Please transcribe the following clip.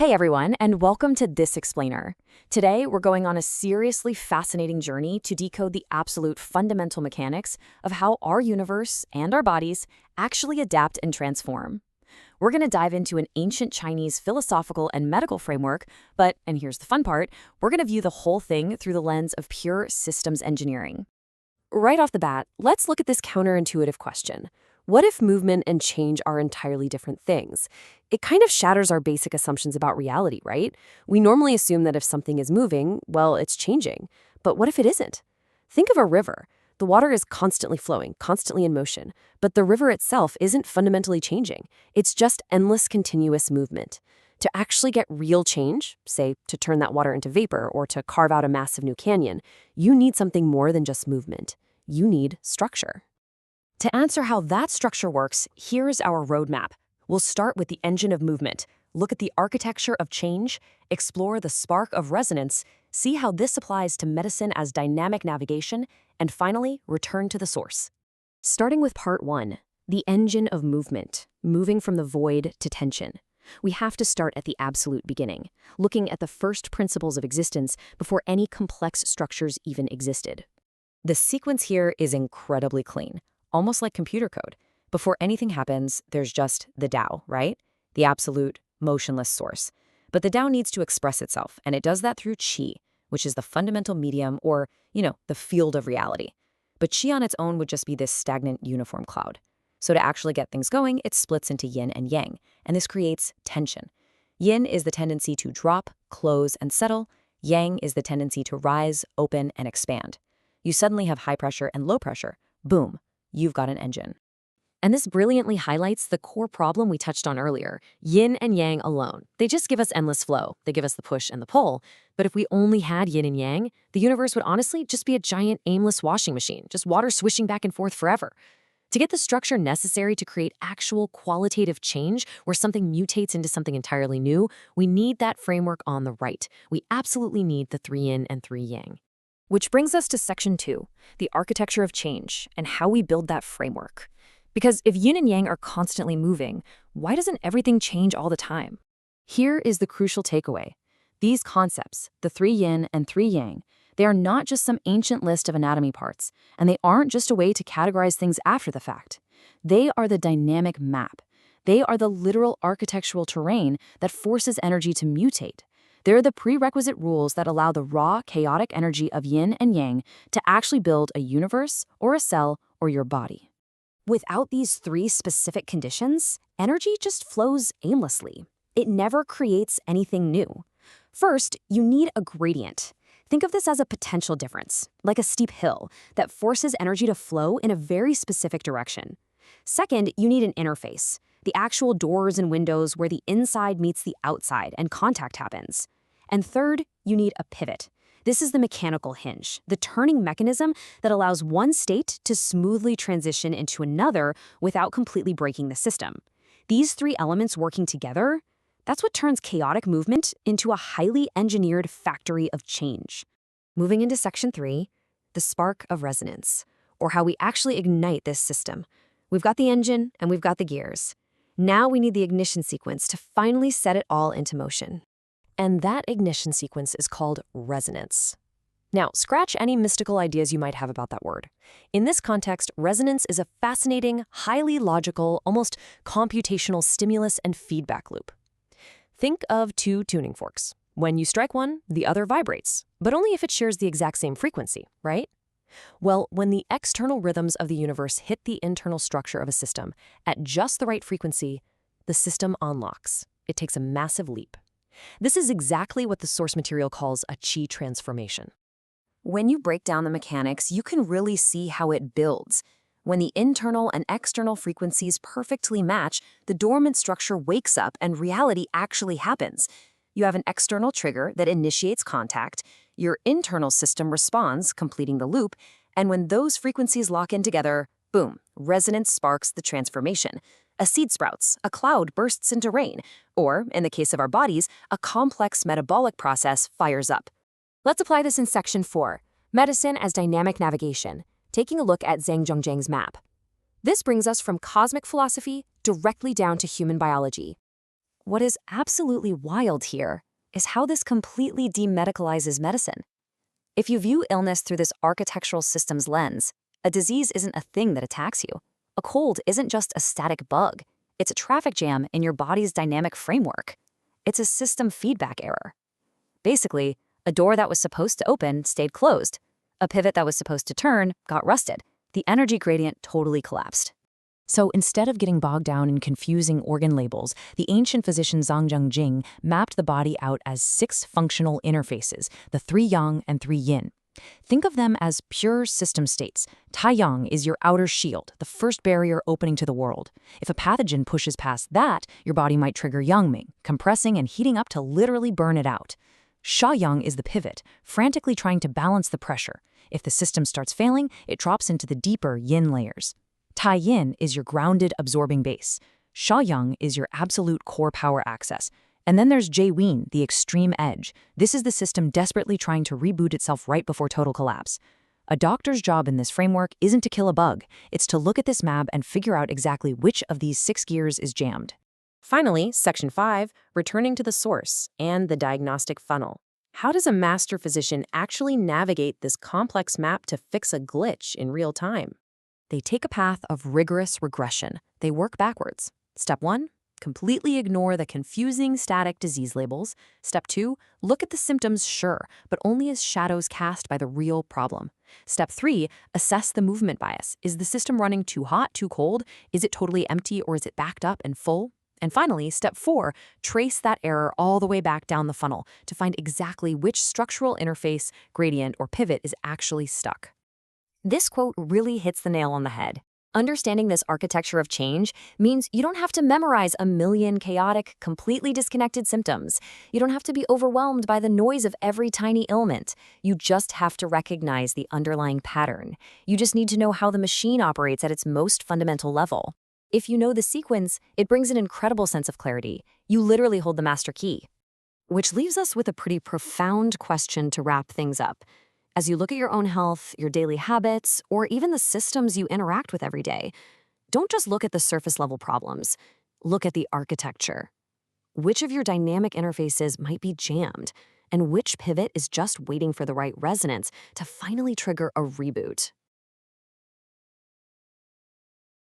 Hey everyone, and welcome to This Explainer. Today, we're going on a seriously fascinating journey to decode the absolute fundamental mechanics of how our universe and our bodies actually adapt and transform. We're going to dive into an ancient Chinese philosophical and medical framework, but, and here's the fun part, we're going to view the whole thing through the lens of pure systems engineering. Right off the bat, let's look at this counterintuitive question. What if movement and change are entirely different things? It kind of shatters our basic assumptions about reality, right? We normally assume that if something is moving, well, it's changing. But what if it isn't? Think of a river. The water is constantly flowing, constantly in motion, but the river itself isn't fundamentally changing. It's just endless continuous movement. To actually get real change, say to turn that water into vapor or to carve out a massive new canyon, you need something more than just movement. You need structure. To answer how that structure works, here's our roadmap. We'll start with the engine of movement, look at the architecture of change, explore the spark of resonance, see how this applies to medicine as dynamic navigation, and finally, return to the source. Starting with part 1, the engine of movement, moving from the void to tension. We have to start at the absolute beginning, looking at the first principles of existence before any complex structures even existed. The sequence here is incredibly clean, almost like computer code. Before anything happens, there's just the Tao, right? The absolute, motionless source. But the Tao needs to express itself, and it does that through qi, which is the fundamental medium or, the field of reality. But qi on its own would just be this stagnant uniform cloud. So to actually get things going, it splits into yin and yang, and this creates tension. Yin is the tendency to drop, close, and settle. Yang is the tendency to rise, open, and expand. You suddenly have high pressure and low pressure. Boom. You've got an engine. And this brilliantly highlights the core problem we touched on earlier, yin and yang alone. They just give us endless flow. They give us the push and the pull. But if we only had yin and yang, the universe would honestly just be a giant aimless washing machine, just water swishing back and forth forever. To get the structure necessary to create actual qualitative change, where something mutates into something entirely new, we need that framework on the right. We absolutely need the 3 yin and 3 yang. Which brings us to section 2, the architecture of change and how we build that framework. Because if yin and yang are constantly moving, why doesn't everything change all the time? Here is the crucial takeaway. These concepts, the 3 yin and 3 yang, they are not just some ancient list of anatomy parts, and they aren't just a way to categorize things after the fact. They are the dynamic map. They are the literal architectural terrain that forces energy to mutate. They're the prerequisite rules that allow the raw, chaotic energy of yin and yang to actually build a universe or a cell or your body. Without these 3 specific conditions, energy just flows aimlessly. It never creates anything new. First, you need a gradient. Think of this as a potential difference, like a steep hill, that forces energy to flow in a very specific direction. Second, you need an interface, the actual doors and windows where the inside meets the outside and contact happens. And third, you need a pivot. This is the mechanical hinge, the turning mechanism that allows one state to smoothly transition into another without completely breaking the system. These 3 elements working together, that's what turns chaotic movement into a highly engineered factory of change. Moving into section 3, the spark of resonance, or how we actually ignite this system. We've got the engine and we've got the gears. Now we need the ignition sequence to finally set it all into motion. And that ignition sequence is called resonance. Now, scratch any mystical ideas you might have about that word. In this context, resonance is a fascinating, highly logical, almost computational stimulus and feedback loop. Think of 2 tuning forks. When you strike one, the other vibrates, but only if it shares the exact same frequency, right? Well, when the external rhythms of the universe hit the internal structure of a system at just the right frequency, the system unlocks. It takes a massive leap. This is exactly what the source material calls a qi transformation. When you break down the mechanics, you can really see how it builds. When the internal and external frequencies perfectly match, the dormant structure wakes up and reality actually happens. You have an external trigger that initiates contact, your internal system responds, completing the loop, and when those frequencies lock in together, boom, resonance sparks the transformation. A seed sprouts, a cloud bursts into rain, or, in the case of our bodies, a complex metabolic process fires up. Let's apply this in section 4, medicine as dynamic navigation, taking a look at Zhang Zhongjiang's map. This brings us from cosmic philosophy directly down to human biology. What is absolutely wild here is how this completely demedicalizes medicine. If you view illness through this architectural systems lens, a disease isn't a thing that attacks you. A cold isn't just a static bug. It's a traffic jam in your body's dynamic framework. It's a system feedback error. Basically, a door that was supposed to open stayed closed. A pivot that was supposed to turn got rusted. The energy gradient totally collapsed. So instead of getting bogged down in confusing organ labels, the ancient physician Zhang Jing mapped the body out as 6 functional interfaces, the 3 yang and 3 yin. Think of them as pure system states. Taiyang is your outer shield, the first barrier opening to the world. If a pathogen pushes past that, your body might trigger Yangming, compressing and heating up to literally burn it out. Shaoyang is the pivot, frantically trying to balance the pressure. If the system starts failing, it drops into the deeper yin layers. Tai-yin is your grounded, absorbing base. Shaoyang is your absolute core power access. And then there's Jai-Ween, the extreme edge. This is the system desperately trying to reboot itself right before total collapse. A doctor's job in this framework isn't to kill a bug. It's to look at this map and figure out exactly which of these 6 gears is jammed. Finally, Section 5, returning to the source and the diagnostic funnel. How does a master physician actually navigate this complex map to fix a glitch in real time? They take a path of rigorous regression. They work backwards. Step 1, completely ignore the confusing static disease labels. Step 2, look at the symptoms, sure, but only as shadows cast by the real problem. Step 3, assess the movement bias. Is the system running too hot, too cold? Is it totally empty, or is it backed up and full? And finally, step 4, trace that error all the way back down the funnel to find exactly which structural interface, gradient, or pivot is actually stuck. This quote really hits the nail on the head. Understanding this architecture of change means you don't have to memorize a million chaotic, completely disconnected symptoms. You don't have to be overwhelmed by the noise of every tiny ailment. You just have to recognize the underlying pattern. You just need to know how the machine operates at its most fundamental level. If you know the sequence, it brings an incredible sense of clarity. You literally hold the master key. Which leaves us with a pretty profound question to wrap things up. As you look at your own health, your daily habits, or even the systems you interact with every day, don't just look at the surface-level problems. Look at the architecture. Which of your dynamic interfaces might be jammed, and which pivot is just waiting for the right resonance to finally trigger a reboot?